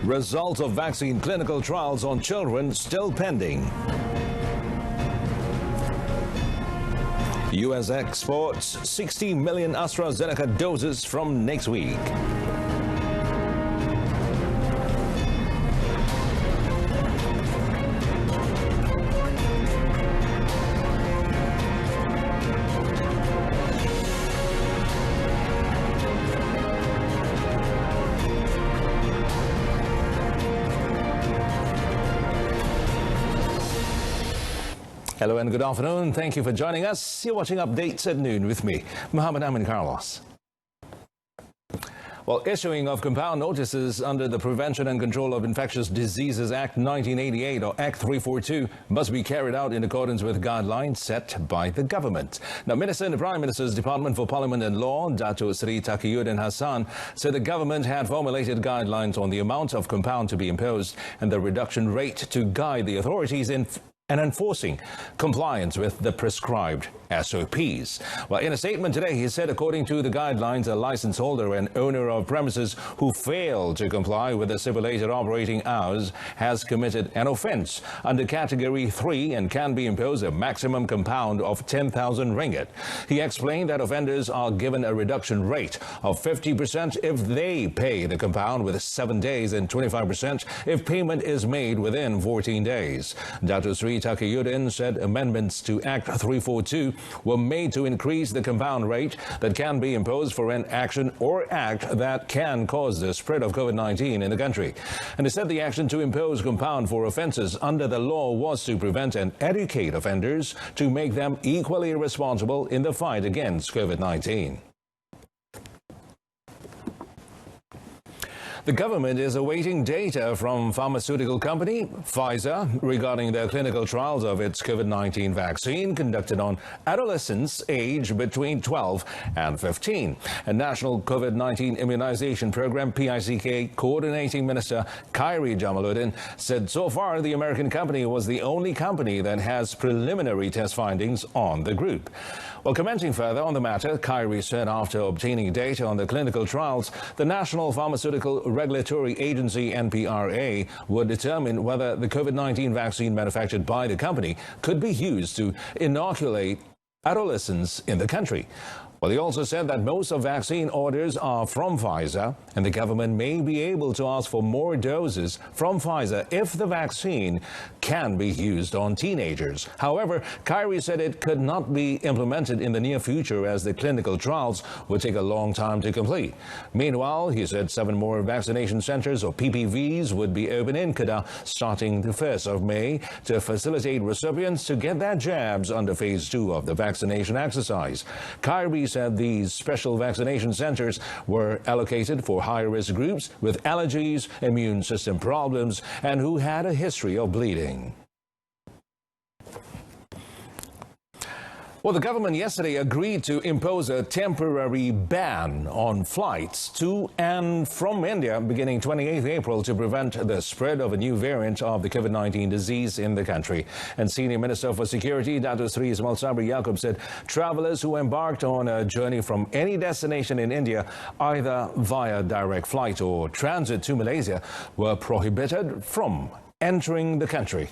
Results of vaccine clinical trials on children still pending. US exports 60 million AstraZeneca doses from next week. Hello and good afternoon. Thank you for joining us. You're watching Updates at Noon with me, Muhammad Amin Carlos. Well, issuing of compound notices under the Prevention and Control of Infectious Diseases Act 1988 or Act 342 must be carried out in accordance with guidelines set by the government. Now, Minister in the Prime Minister's Department for Parliament and Law, Dato Sri Taqiyuddin Hassan, said the government had formulated guidelines on the amount of compound to be imposed and the reduction rate to guide the authorities in enforcing compliance with the prescribed SOPs. Well, in a statement today, he said according to the guidelines, a license holder and owner of premises who fail to comply with the stipulated operating hours has committed an offence under Category 3 and can be imposed a maximum compound of 10,000 ringgit. He explained that offenders are given a reduction rate of 50% if they pay the compound within 7 days and 25% if payment is made within 14 days. Dato Sri Taqiyuddin said amendments to Act 342 were made to increase the compound rate that can be imposed for an action or act that can cause the spread of COVID-19 in the country. And he said the action to impose compound for offences under the law was to prevent and educate offenders to make them equally responsible in the fight against COVID-19. The government is awaiting data from pharmaceutical company Pfizer regarding their clinical trials of its COVID-19 vaccine conducted on adolescents aged between 12 and 15. A national COVID-19 immunization program PICK coordinating minister Khairi Jamaluddin said so far the American company was the only company that has preliminary test findings on the group. Well, commenting further on the matter, Khairi said after obtaining data on the clinical trials, the National Pharmaceutical Regulatory Agency NPRA would determine whether the COVID-19 vaccine manufactured by the company could be used to inoculate adolescents in the country. Well, he also said that most of vaccine orders are from Pfizer, and the government may be able to ask for more doses from Pfizer if the vaccine can be used on teenagers. However, Khairi said it could not be implemented in the near future as the clinical trials would take a long time to complete. Meanwhile, he said 7 more vaccination centres or PPVs would be open in Kedah starting the 1st of May to facilitate recipients to get their jabs under phase 2 of the vaccination exercise. Khairi said these special vaccination centres were allocated for high-risk groups with allergies, immune system problems, and who had a history of bleeding. Well, the government yesterday agreed to impose a temporary ban on flights to and from India beginning 28th April to prevent the spread of a new variant of the COVID-19 disease in the country. And Senior Minister for Security, Dato Sri Ismail Sabri Yaakob, said travellers who embarked on a journey from any destination in India, either via direct flight or transit to Malaysia, were prohibited from entering the country.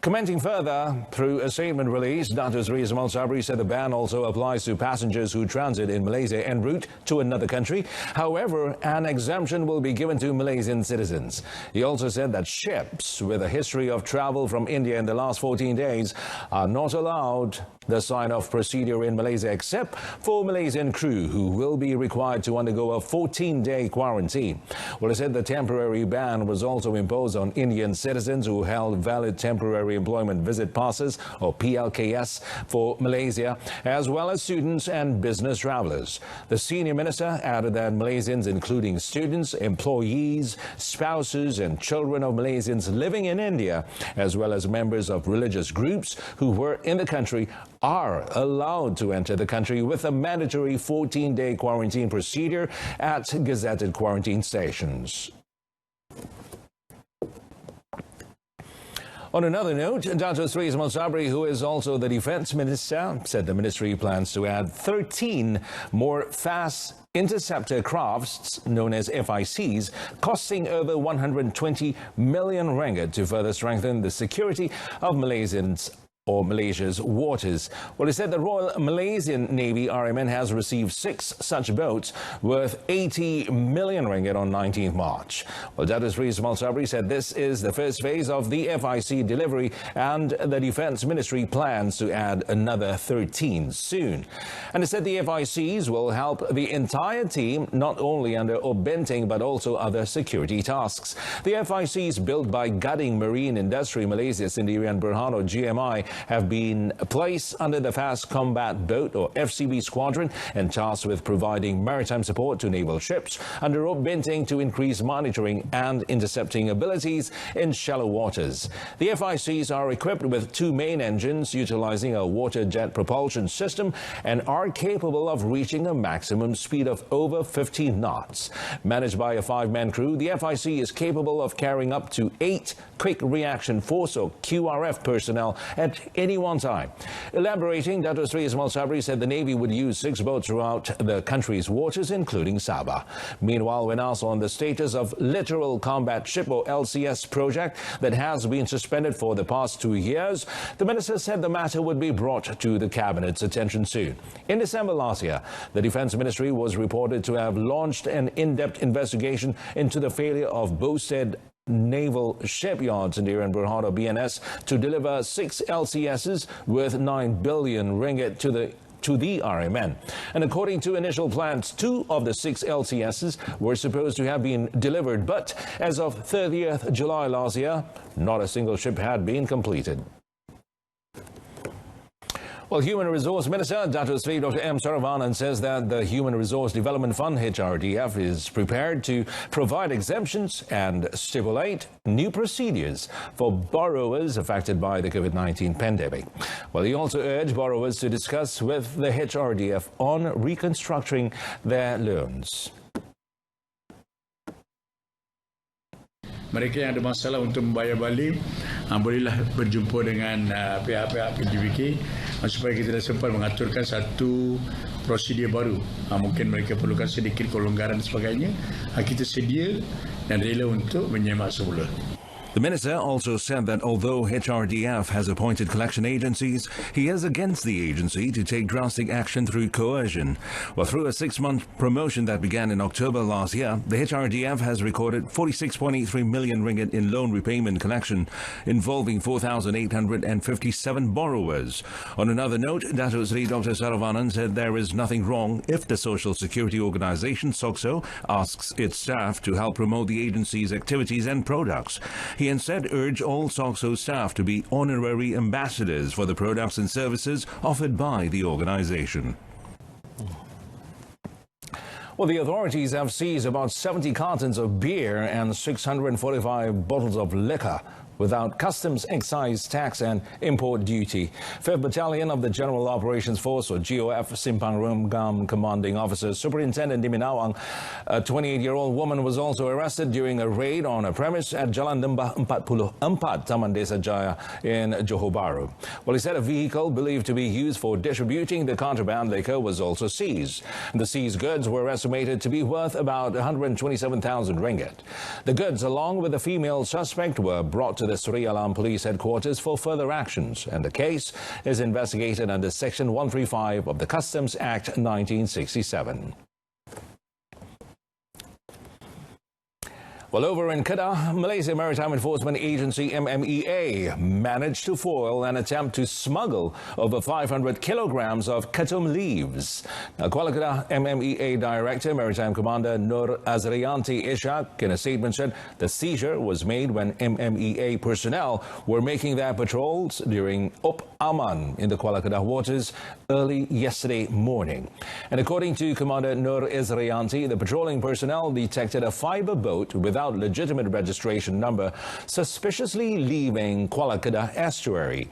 Commenting further through a statement released, Dato Sri Ismail Sabri said the ban also applies to passengers who transit in Malaysia en route to another country. However, an exemption will be given to Malaysian citizens. He also said that ships with a history of travel from India in the last 14 days are not allowed the sign-off procedure in Malaysia except for Malaysian crew who will be required to undergo a 14-day quarantine. Well, he said the temporary ban was also imposed on Indian citizens who held valid temporary employment visit passes or PLKS for Malaysia, as well as students and business travellers. The senior minister added that Malaysians, including students, employees, spouses and children of Malaysians living in India, as well as members of religious groups who were in the country, are allowed to enter the country with a mandatory 14-day quarantine procedure at gazetted quarantine stations. On another note, Dato Sri Ismail Sabri, who is also the Defence Minister, said the ministry plans to add 13 more fast interceptor crafts known as FICs, costing over 120 million ringgit to further strengthen the security of Malaysia's waters. Well, he said the Royal Malaysian Navy RMN has received 6 such boats worth 80 million ringgit on 19th March. Well, Dato' Sri Ismail Sabri said this is the first phase of the FIC delivery and the Defence Ministry plans to add another 13 soon. And he said the FICs will help the entire team not only under Obbenting but also other security tasks. The FICs built by Gading Marine Industry Malaysia Sendirian Berhad GMI have been placed under the Fast Combat Boat or FCB Squadron and tasked with providing maritime support to naval ships under Obbenting to increase monitoring and intercepting abilities in shallow waters. The FICs are equipped with 2 main engines utilizing a water jet propulsion system and are capable of reaching a maximum speed of over 15 knots. Managed by a 5-man crew, the FIC is capable of carrying up to 8 Quick Reaction Force or QRF personnel at any one time. Elaborating, Dato' Sri Ismail Sabri said the Navy would use 6 boats throughout the country's waters, including Sabah. Meanwhile, when asked on the status of Littoral Combat Ship or LCS project that has been suspended for the past 2 years, the minister said the matter would be brought to the Cabinet's attention soon. In December last year, the Defence Ministry was reported to have launched an in-depth investigation into the failure of Bowstead Naval Shipyards in Sendirian Berhad BNS to deliver 6 LCSs worth 9 billion ringgit to the RMN. And according to initial plans, 2 of the 6 LCSs were supposed to have been delivered, but as of 30th July last year, not a single ship had been completed. Well, Human Resource Minister Dato' Sri Dr. M. Saravanan says that the Human Resource Development Fund, HRDF, is prepared to provide exemptions and stipulate new procedures for borrowers affected by the COVID-19 pandemic. Well, he also urged borrowers to discuss with the HRDF on reconstructing their loans. Mereka yang ada masalah untuk membayar balik, bolehlah berjumpa dengan pihak-pihak PDBK supaya kita dah sempat mengaturkan satu prosedur baru. Mungkin mereka perlukan sedikit kelonggaran dan sebagainya. Kita sedia dan rela untuk menyemak semula. The minister also said that although HRDF has appointed collection agencies, he is against the agency to take drastic action through coercion. Well, through a 6-month promotion that began in October last year, the HRDF has recorded 46.83 million ringgit in loan repayment collection, involving 4,857 borrowers. On another note, Dato' Sri Dr. Saravanan said there is nothing wrong if the Social Security Organisation, SOCSO, asks its staff to help promote the agency's activities and products. He instead urged all SOCSO staff to be honorary ambassadors for the products and services offered by the organisation. Well, the authorities have seized about 70 cartons of beer and 645 bottles of liquor without customs, excise tax and import duty. 5th Battalion of the General Operations Force, or GOF, Simpang Renggam Commanding Officer Superintendent Diminawang, a 28-year-old woman, was also arrested during a raid on a premise at Jalan Lembah 44, Taman Desa Jaya in Johor Bahru. Well, he said a vehicle believed to be used for distributing the contraband liquor was also seized. The seized goods were estimated to be worth about 127,000 ringgit. The goods, along with the female suspect, were brought to the Sri Alam Police Headquarters for further actions, and the case is investigated under Section 135 of the Customs Act 1967. Well, over in Kedah, Malaysia Maritime Enforcement Agency MMEA managed to foil an attempt to smuggle over 500 kilograms of ketum leaves. Now, Kuala Kedah MMEA Director, Maritime Commander Nur Azrianti Ishak, in a statement said the seizure was made when MMEA personnel were making their patrols during Up Aman in the Kuala Kedah waters early yesterday morning. And according to Commander Nur Azrianti, the patrolling personnel detected a fibre boat without legitimate registration number suspiciously leaving Kuala Kedah estuary.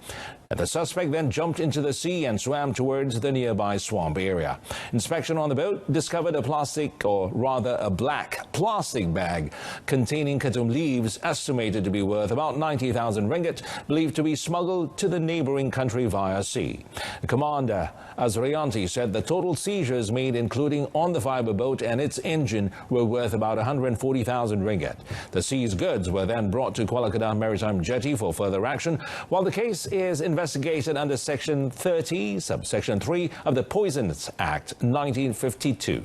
The suspect then jumped into the sea and swam towards the nearby swamp area. Inspection on the boat discovered a plastic, or rather a black plastic bag containing katum leaves estimated to be worth about 90,000 ringgit, believed to be smuggled to the neighbouring country via sea. Commander Azrianti said the total seizures made, including on the fibre boat and its engine, were worth about 140,000 ringgit. The seized goods were then brought to Kuala Kedah Maritime Jetty for further action, while the case is investigated under Section 30, Subsection 3 of the Poisons Act 1952.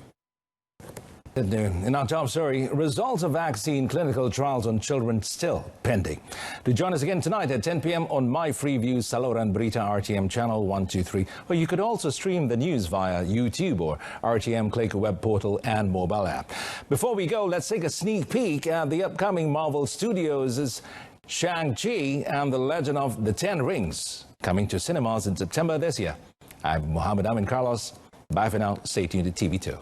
In our top story, results of vaccine clinical trials on children still pending. To join us again tonight at 10 p.m. on My Freeview Saluran Berita RTM channel 123, where you could also stream the news via YouTube or RTM Click web portal and mobile app. Before we go, let's take a sneak peek at the upcoming Marvel Studios' Shang-Chi and the Legend of the Ten Rings, coming to cinemas in September this year. I'm Mohammed Amin Carlos. Bye for now. Stay tuned to TV2.